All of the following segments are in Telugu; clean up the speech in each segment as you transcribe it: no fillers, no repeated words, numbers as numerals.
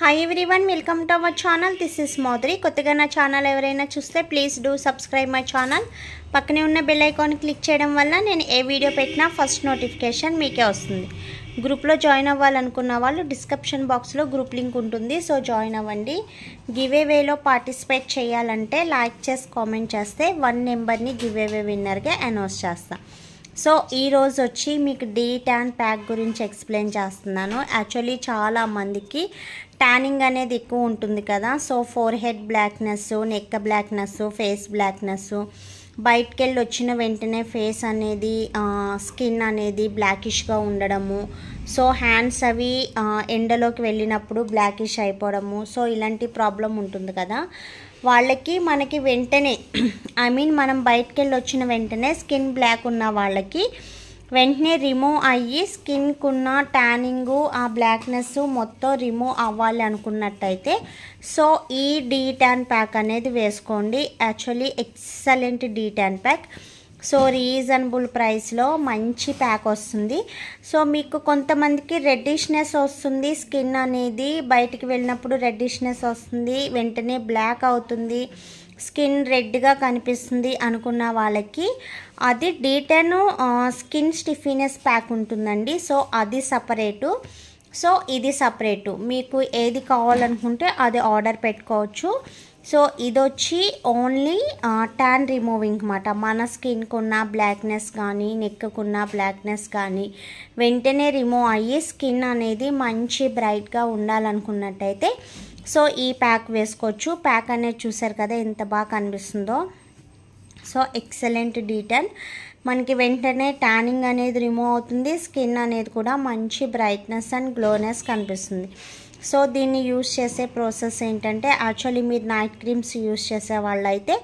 Hi everyone, welcome to our channel. This is Modari. కొత్తగా నా ఛానల్ ఎవరైనా చూస్తే please do subscribe my channel. పక్కనే ఉన్న బెల్ ఐకాన్ క్లిక్ చేయడం వల్ల నేను ఏ వీడియో పెట్టినా ఫస్ట్ నోటిఫికేషన్ మీకే వస్తుంది. గ్రూప్లో జాయిన్ అవ్వాలనుకున్న వాళ్ళు డిస్క్రిప్షన్ బాక్స్లో గ్రూప్ లింక్ ఉంటుంది, సో జాయిన్ అవ్వండి. గివ్ అవేలో పార్టిసిపేట్ చేయాలంటే లైక్ చేసి కామెంట్ చేస్తే 1 నెంబర్ని గివ్ అవే విన్నర్గా అనౌన్స్ చేస్తాను. సో ఈరోజు వచ్చి మీకు డీ ట్యాన్ ప్యాక్ గురించి ఎక్స్ప్లెయిన్ చేస్తున్నాను. యాక్చువల్లీ చాలా మందికి ట్యానింగ్ అనేది ఎక్కువ ఉంటుంది కదా. So four head blackness, neck blackness, face blackness, బయటికి వెళ్ళి వచ్చిన వెంటనే ఫేస్ అనేది స్కిన్ అనేది బ్లాకిష్గా ఉండడము, సో హ్యాండ్స్ అవి ఎండలోకి వెళ్ళినప్పుడు బ్లాకిష్ అయిపోవడము, సో ఇలాంటి ప్రాబ్లం ఉంటుంది కదా. వాళ్ళకి మనకి వెంటనే మనం బయటికి వెళ్ళి వచ్చిన వెంటనే స్కిన్ బ్లాక్ ఉన్న వాళ్ళకి వెంటనే రిమూవ్ అయ్యి స్కిన్కున్న ట్యానింగు ఆ బ్లాక్నెస్ మొత్తం రిమూవ్ అవ్వాలి అనుకున్నట్టయితే సో ఈ డీ ట్యాన్ ప్యాక్ అనేది వేసుకోండి. Actually excellent D tan pack. So reasonable ప్రైస్లో మంచి ప్యాక్ వస్తుంది. సో మీకు కొంతమందికి రెడ్డిష్నెస్ వస్తుంది, స్కిన్ అనేది బయటికి వెళ్ళినప్పుడు రెడ్డిష్నెస్ వస్తుంది, వెంటనే బ్లాక్ అవుతుంది, స్కిన్ రెడ్గా కనిపిస్తుంది అనుకున్న వాళ్ళకి అది డీ ట్యాన్ స్కిన్ స్టిఫీనెస్ ప్యాక్ ఉంటుందండి. సో అది సపరేటు, సో ఇది సపరేటు. మీకు ఏది కావాలనుకుంటే అది ఆర్డర్ పెట్టుకోవచ్చు. సో ఇది వచ్చి ఓన్లీ ట్యాన్ రిమూవింగ్ అన్నమాట. మన స్కిన్కున్న బ్లాక్నెస్ కానీ నెక్కున్న బ్లాక్నెస్ కానీ వెంటనే రిమూవ్ అయ్యి స్కిన్ అనేది మంచి బ్రైట్గా ఉండాలనుకున్నట్టయితే సో ఈ ప్యాక్ వేసుకోవచ్చు. ప్యాక్ అనేది చూసారు కదా ఎంత బాగా కనిపిస్తుందో. సో ఎక్సలెంట్ డీ ట్యాన్, మనకి వెంటనే ట్యానింగ్ అనేది రిమూవ్ అవుతుంది, స్కిన్ అనేది కూడా మంచి బ్రైట్నెస్ అండ్ గ్లోనెస్ కనిపిస్తుంది. సో దీన్ని యూస్ చేసే ప్రాసెస్ ఏంటంటే యాక్చువల్లీ మీరు నైట్ క్రీమ్స్ యూస్ చేసే వాళ్ళు అయితే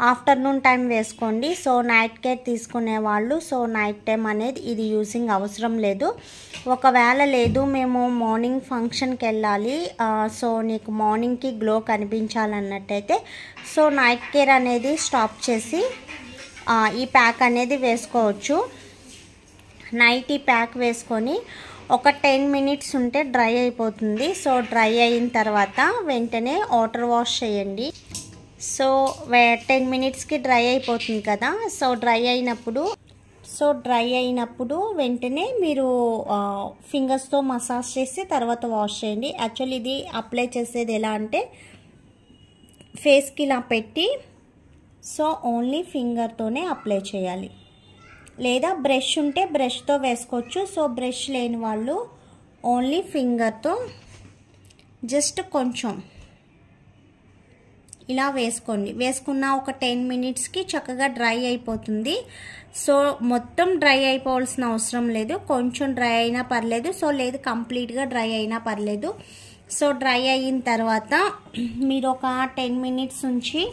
ఆఫ్టర్నూన్ టైం వేసుకోండి. సో నైట్ కేర్ తీసుకునే వాళ్ళు సో నైట్ టైం అనేది ఇది యూజింగ్ అవసరం లేదు. ఒకవేళ లేదు మేము మార్నింగ్ ఫంక్షన్కి వెళ్ళాలి, సో నీకు మార్నింగ్కి గ్లో కనిపించాలన్నట్టయితే సో నైట్ కేర్ అనేది స్టాప్ చేసి ఈ ప్యాక్ అనేది వేసుకోవచ్చు. నైట్ ఈ ప్యాక్ వేసుకొని ఒక 10 మినిట్స్ ఉంటే డ్రై అయిపోతుంది. సో డ్రై అయిన తర్వాత వెంటనే వాటర్ వాష్ చేయండి. సో 10 మినిట్స్కి డ్రై అయిపోతుంది కదా. సో డ్రై అయినప్పుడు వెంటనే మీరు ఫింగర్స్తో మసాజ్ చేసి తర్వాత వాష్ చేయండి. యాక్చువల్లీ ఇది అప్లై చేసేది ఎలా అంటే ఫేస్కి ఇలా పెట్టి సో ఓన్లీ ఫింగర్తోనే అప్లై చేయాలి, లేదా బ్రష్ ఉంటే బ్రష్తో వేసుకోవచ్చు. సో బ్రష్ లేని వాళ్ళు ఓన్లీ ఫింగర్తో జస్ట్ కొంచెం ఇలా వేసుకోండి. వేసుకున్న ఒక 10 మినిట్స్కి చక్కగా డ్రై అయిపోతుంది. సో మొత్తం డ్రై అయిపోవాల్సిన అవసరం లేదు, కొంచెం డ్రై అయినా పర్లేదు, సో లేదు కంప్లీట్గా డ్రై అయినా పర్లేదు. సో డ్రై అయిన తర్వాత మీరు ఒక 10 మినిట్స్ ఉంచి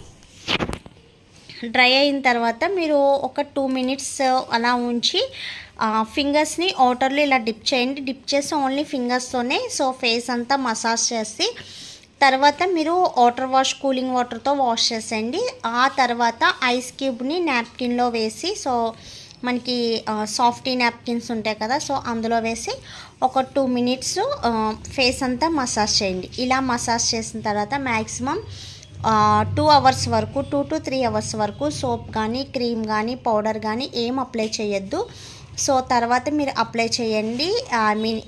డ్రై అయిన తర్వాత మీరు ఒక 2 మినిట్స్ అలా ఉంచి ఫింగర్స్ని వాటర్లో ఇలా డిప్ చేయండి. డిప్ చేసి ఓన్లీ ఫింగర్స్తోనే సో ఫేస్ అంతా మసాజ్ చేసి తర్వాత మీరు వాటర్ వాష్ కూలింగ్ వాటర్తో వాష్ చేసేయండి. ఆ తర్వాత ఐస్ క్యూబ్ని నాప్కిన్లో వేసి సో మనకి సాఫ్టీ నాప్కిన్స్ ఉంటాయి కదా, సో అందులో వేసి ఒక 2 మినిట్స్ ఫేస్ అంతా మసాజ్ చేయండి. ఇలా మసాజ్ చేసిన తర్వాత మ్యాక్సిమం 2 అవర్స్ వరకు 2 to 3 అవర్స్ వరకు సోప్ కానీ క్రీమ్ కానీ పౌడర్ కానీ ఏం అప్లై చేయొద్దు. సో తర్వాత మీరు అప్లై చేయండి.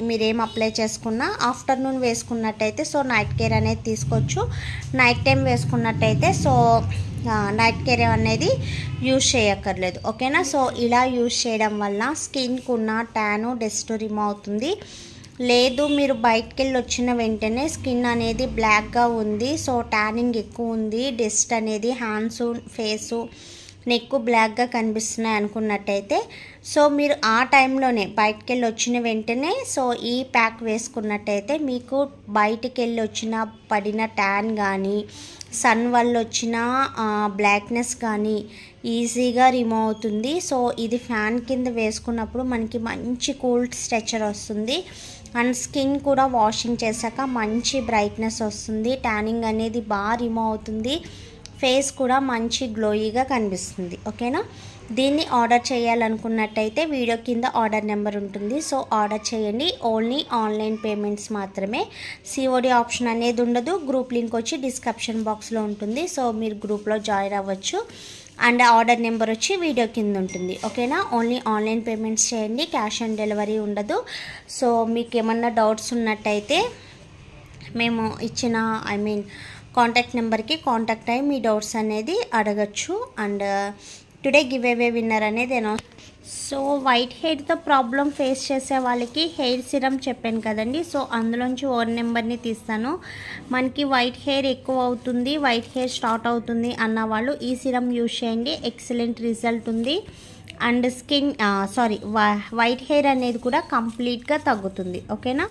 మీరేం అప్లై చేసుకున్నా ఆఫ్టర్నూన్ వేసుకున్నట్టయితే సో నైట్ కేర్ అనేది తీసుకోవచ్చు. నైట్ టైం వేసుకున్నట్టయితే సో నైట్ కేర్ అనేది యూజ్ చేయక్కర్లేదు, ఓకేనా. సో ఇలా యూజ్ చేయడం వల్ల స్కిన్కున్న ట్యాను డస్ట్ రిమూవ్ అవుతుంది. లేదు మీరు బయటికి వెళ్ళి వచ్చిన వెంటనే స్కిన్ అనేది బ్లాక్గా ఉంది, సో ట్యానింగ్ ఎక్కువ ఉంది, డస్ట్ అనేది హ్యాండ్స్ ఫేసు నెక్ బ్లాక్గా కనిపిస్తున్నాయి అనుకున్నట్టయితే సో మీరు ఆ టైంలోనే బయటికి వెళ్ళి వచ్చిన వెంటనే సో ఈ ప్యాక్ వేసుకున్నట్టయితే మీకు బయటికి వెళ్ళి వచ్చిన పడిన ట్యాన్ కానీ సన్ వల్ల వచ్చిన బ్లాక్నెస్ కానీ ఈజీగా రిమూవ్ అవుతుంది. సో ఇది ఫ్యాన్ కింద వేసుకున్నప్పుడు మనకి మంచి కూల్ స్ట్రెచర్ వస్తుంది అండ్ స్కిన్ కూడా వాషింగ్ చేశాక మంచి బ్రైట్నెస్ వస్తుంది, ట్యానింగ్ అనేది బాగా రిమూవ్ అవుతుంది, ఫేస్ కూడా మంచి గ్లోయిగా కనిపిస్తుంది, ఓకేనా. దీన్ని ఆర్డర్ చేయాలనుకున్నట్టయితే వీడియో కింద ఆర్డర్ నెంబర్ ఉంటుంది. సో ఆర్డర్ చేయండి. ఓన్లీ ఆన్లైన్ పేమెంట్స్ మాత్రమే. సిఓడి ఆప్షన్ అనేది ఉండదు. గ్రూప్ లింక్ వచ్చి డిస్క్రిప్షన్ బాక్స్లో ఉంటుంది. సో మీరు గ్రూప్లో జాయిన్ అవ్వచ్చు. అండ్ ఆర్డర్ నెంబర్ వచ్చి వీడియో కింద ఉంటుంది. ఓకేనా? ఓన్లీ ఆన్లైన్ పేమెంట్స్ చేయండి. క్యాష్ ఆన్ డెలివరీ ఉండదు. సో మీకు ఏమన్నా డౌట్స్ ఉన్నట్టయితే మేము ఇచ్చిన కాంటాక్ట్ నెంబర్కి కాంటాక్ట్ అయ్యి మీ డౌట్స్ అనేది అడగచ్చు. And today give away winner అనేది సో వైట్ హెయిర్తో ప్రాబ్లం ఫేస్ చేసే వాళ్ళకి హెయిర్ సిరమ్ చెప్పాను కదండి. సో అందులోంచి ఓన్ నెంబర్ని తీస్తాను. మనకి వైట్ హెయిర్ ఎక్కువ అవుతుంది, వైట్ హెయిర్ స్టార్ట్ అవుతుంది అన్న వాళ్ళు ఈ సిరమ్ యూజ్ చేయండి. ఎక్సలెంట్ రిజల్ట్ ఉంది. అండ్ వైట్ హెయిర్ అనేది కూడా కంప్లీట్గా తగ్గుతుంది. ఓకేనా?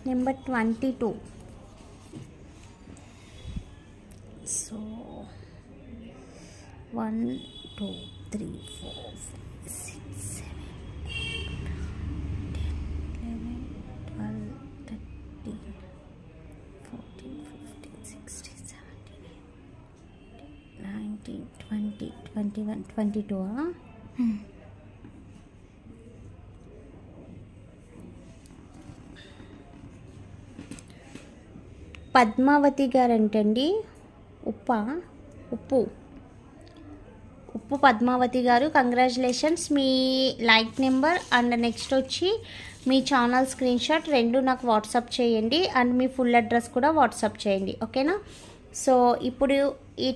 నెంబర్ 22. సో 1 2 3 4 5 6 7 8 10 11 12 13 14 15 16 17 19 20 21 22. పద్మావతి గారంటండి. ఉప్పు పద్మావతి గారు, congratulations. Me like number and next వచ్చి మీ ఛానల్ స్క్రీన్ షాట్ 2 నాకు వాట్సాప్ చేయండి. అండ్ మీ ఫుల్ అడ్రస్ కూడా వాట్సాప్ చేయండి. ఓకేనా? సో ఇప్పుడు ఈ